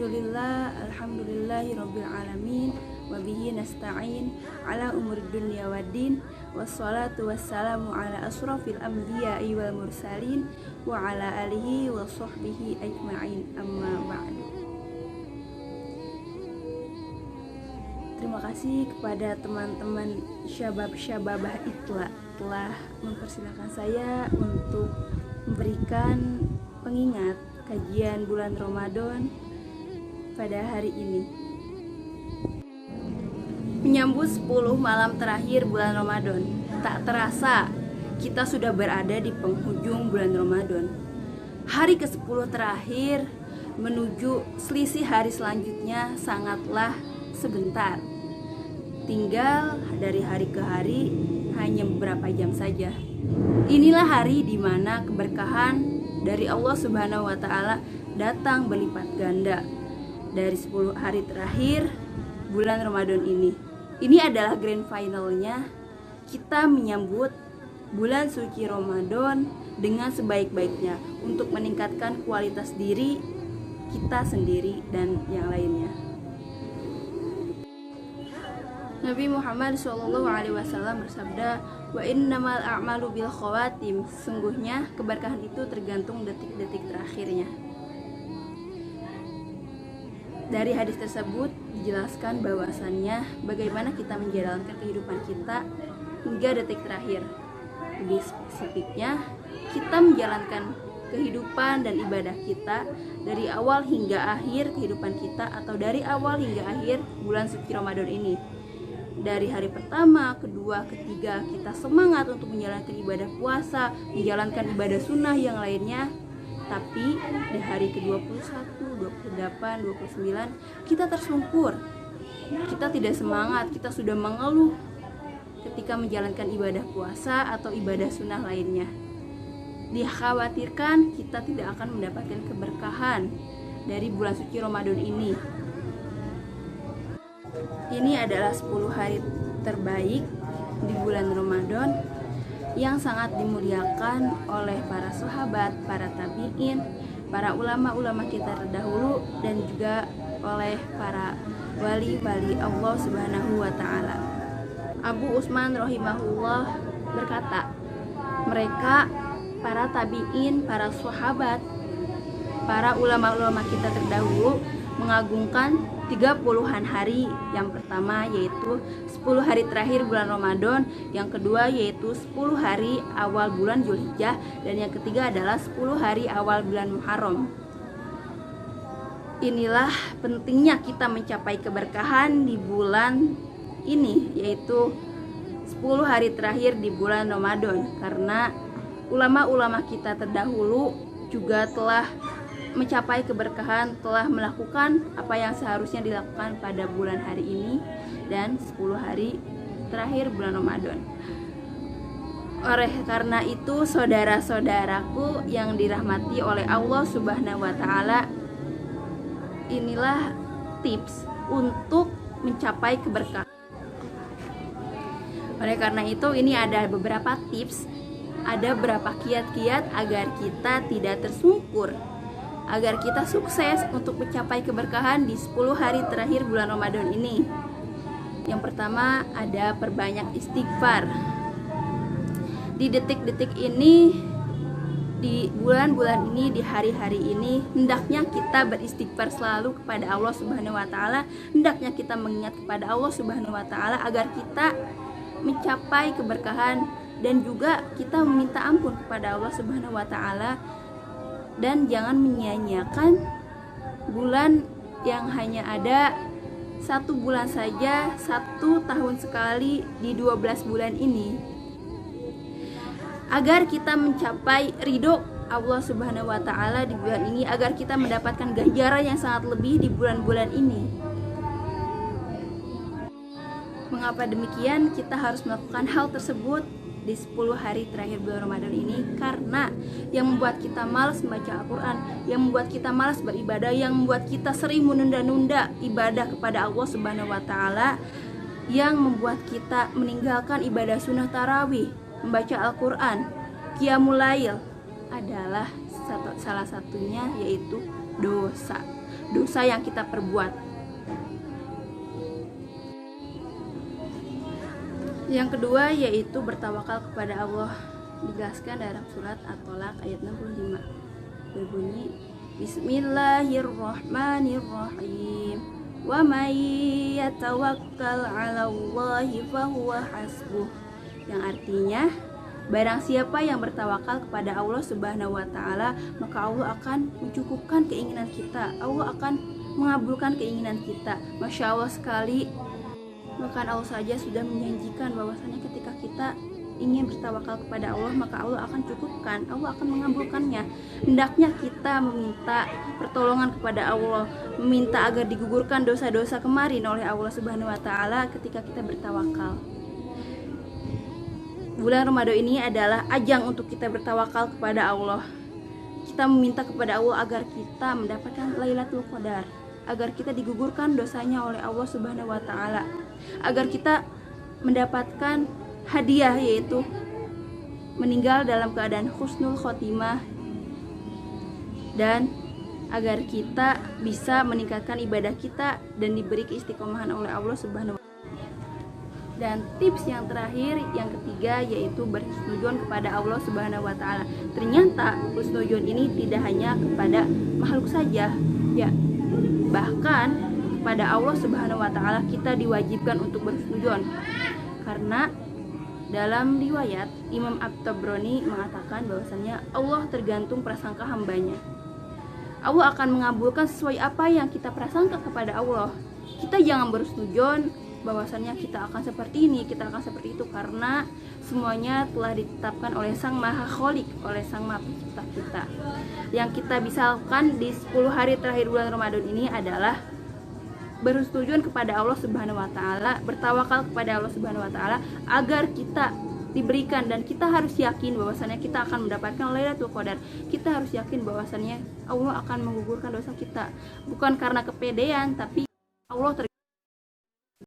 Alhamdulillahi rabbil alamin wa bihi nasta'in ala umurid dunya waddin wassalatu wassalamu ala asrafil anbiya'i wal mursalin wa ala alihi wa sahbihi ajma'in, amma ba'du. Terima kasih kepada teman-teman syabab-syababah Itla telah mempersilahkan saya untuk memberikan pengingat kajian bulan Ramadan pada hari ini. Menyambut 10 malam terakhir bulan Ramadan, tak terasa kita sudah berada di penghujung bulan Ramadan. Hari ke-10 terakhir menuju selisih hari selanjutnya sangatlah sebentar. Tinggal dari hari ke hari hanya beberapa jam saja. Inilah hari di mana keberkahan dari Allah Subhanahu wa taala datang berlipat ganda dari 10 hari terakhir bulan Ramadan ini. Ini adalah grand finalnya kita menyambut bulan suci Ramadan dengan sebaik-baiknya untuk meningkatkan kualitas diri kita sendiri dan yang lainnya. Nabi Muhammad SAW bersabda, wa innamal a'malu bil khawatim, sungguhnya keberkahan itu tergantung detik-detik terakhirnya. Dari hadis tersebut dijelaskan bahwasannya bagaimana kita menjalankan kehidupan kita hingga detik terakhir. Lebih spesifiknya, kita menjalankan kehidupan dan ibadah kita dari awal hingga akhir kehidupan kita, atau dari awal hingga akhir bulan suci Ramadan ini. Dari hari pertama, kedua, ketiga kita semangat untuk menjalankan ibadah puasa, menjalankan ibadah sunnah yang lainnya. Tapi di hari ke-21, 28, 29 kita tersungkur. Kita tidak semangat, kita sudah mengeluh ketika menjalankan ibadah puasa atau ibadah sunnah lainnya. Dikhawatirkan kita tidak akan mendapatkan keberkahan dari bulan suci Ramadan ini. Ini adalah 10 hari terbaik di bulan Ramadan yang sangat dimuliakan oleh para sahabat, para tabi'in, para ulama-ulama kita terdahulu, dan juga oleh para wali-wali Allah Subhanahu wa ta'ala. Abu Utsman rahimahullah berkata, mereka, para tabi'in, para sahabat, para ulama-ulama kita terdahulu mengagungkan 30-an hari. Yang pertama yaitu 10 hari terakhir bulan Ramadan, yang kedua yaitu 10 hari awal bulan Zulhijjah, dan yang ketiga adalah 10 hari awal bulan Muharram. Inilah pentingnya kita mencapai keberkahan di bulan ini, yaitu 10 hari terakhir di bulan Ramadan, karena ulama-ulama kita terdahulu juga telah mencapai keberkahan, telah melakukan apa yang seharusnya dilakukan pada bulan hari ini dan 10 hari terakhir bulan Ramadan. Oleh karena itu, saudara-saudaraku yang dirahmati oleh Allah Subhanahu wa taala, inilah tips untuk mencapai keberkahan. Oleh karena itu, ini ada beberapa tips, ada beberapa kiat-kiat agar kita tidak tersungkur, agar kita sukses untuk mencapai keberkahan di 10 hari terakhir bulan Ramadan ini. Yang pertama, ada perbanyak istighfar. Di detik-detik ini, di bulan-bulan ini, di hari-hari ini, hendaknya kita beristighfar selalu kepada Allah Subhanahu wa taala. Hendaknya kita mengingat kepada Allah Subhanahu wa taala agar kita mencapai keberkahan, dan juga kita meminta ampun kepada Allah Subhanahu wa taala. Dan jangan menyia-nyiakan bulan yang hanya ada 1 bulan saja, 1 tahun sekali di 12 bulan ini, agar kita mencapai ridho Allah Subhanahu wa taala di bulan ini, agar kita mendapatkan ganjaran yang sangat lebih di bulan-bulan ini. Mengapa demikian? Kita harus melakukan hal tersebut di 10 hari terakhir bulan Ramadan ini, karena yang membuat kita malas membaca Al-Quran, yang membuat kita malas beribadah, yang membuat kita sering menunda-nunda ibadah kepada Allah Subhanahu wa taala, yang membuat kita meninggalkan ibadah sunnah tarawih, membaca Al-Quran, qiyamul lail, adalah salah satunya yaitu dosa. dosa yang kita perbuat. Yang kedua yaitu bertawakal kepada Allah. Dijelaskan dalam surat At-Tolaq ayat 65. Berbunyi, Bismillahirrahmanirrahim. Wa may yatawakkal 'alallahi fahuwa hasbuh. Yang artinya, barang siapa yang bertawakal kepada Allah Subhanahu wa taala, maka Allah akan mencukupkan keinginan kita. Allah akan mengabulkan keinginan kita. Masya Allah sekali. Bahkan Allah saja sudah menjanjikan bahwasanya ketika kita ingin bertawakal kepada Allah, maka Allah akan cukupkan, Allah akan mengabulkannya. Hendaknya kita meminta pertolongan kepada Allah, meminta agar digugurkan dosa-dosa kemarin oleh Allah Subhanahu wa taala ketika kita bertawakal. Bulan Ramadan ini adalah ajang untuk kita bertawakal kepada Allah. Kita meminta kepada Allah agar kita mendapatkan Lailatul Qadar, agar kita digugurkan dosanya oleh Allah Subhanahu wa taala, agar kita mendapatkan hadiah yaitu meninggal dalam keadaan husnul khotimah, dan agar kita bisa meningkatkan ibadah kita dan diberi keistiqomahan oleh Allah Subhanahu wa taala. Dan tips yang terakhir, yang ketiga, yaitu berhusnudzon kepada Allah Subhanahu wa taala. Ternyata husnudzon ini tidak hanya kepada makhluk saja, ya. Bahkan kepada Allah Subhanahu wa taala kita diwajibkan untuk berhusnudzon. Karena dalam riwayat Imam At-Tabrani mengatakan bahwasannya Allah tergantung prasangka hambanya. Allah akan mengabulkan sesuai apa yang kita prasangka kepada Allah. Kita jangan berhusnudzon bahwasannya kita akan seperti ini, kita akan seperti itu, karena semuanya telah ditetapkan oleh Sang Maha Kholik, oleh Sang Maha Pencipta kita. Yang kita bisa lakukan di 10 hari terakhir bulan Ramadan ini adalah berhusnudzon kepada Allah Subhanahu wa taala, bertawakal kepada Allah Subhanahu wa taala agar kita diberikan, dan kita harus yakin bahwasannya kita akan mendapatkan Lailatul Qadar. Kita harus yakin bahwasannya Allah akan menggugurkan dosa kita, bukan karena kepedean, tapi Allah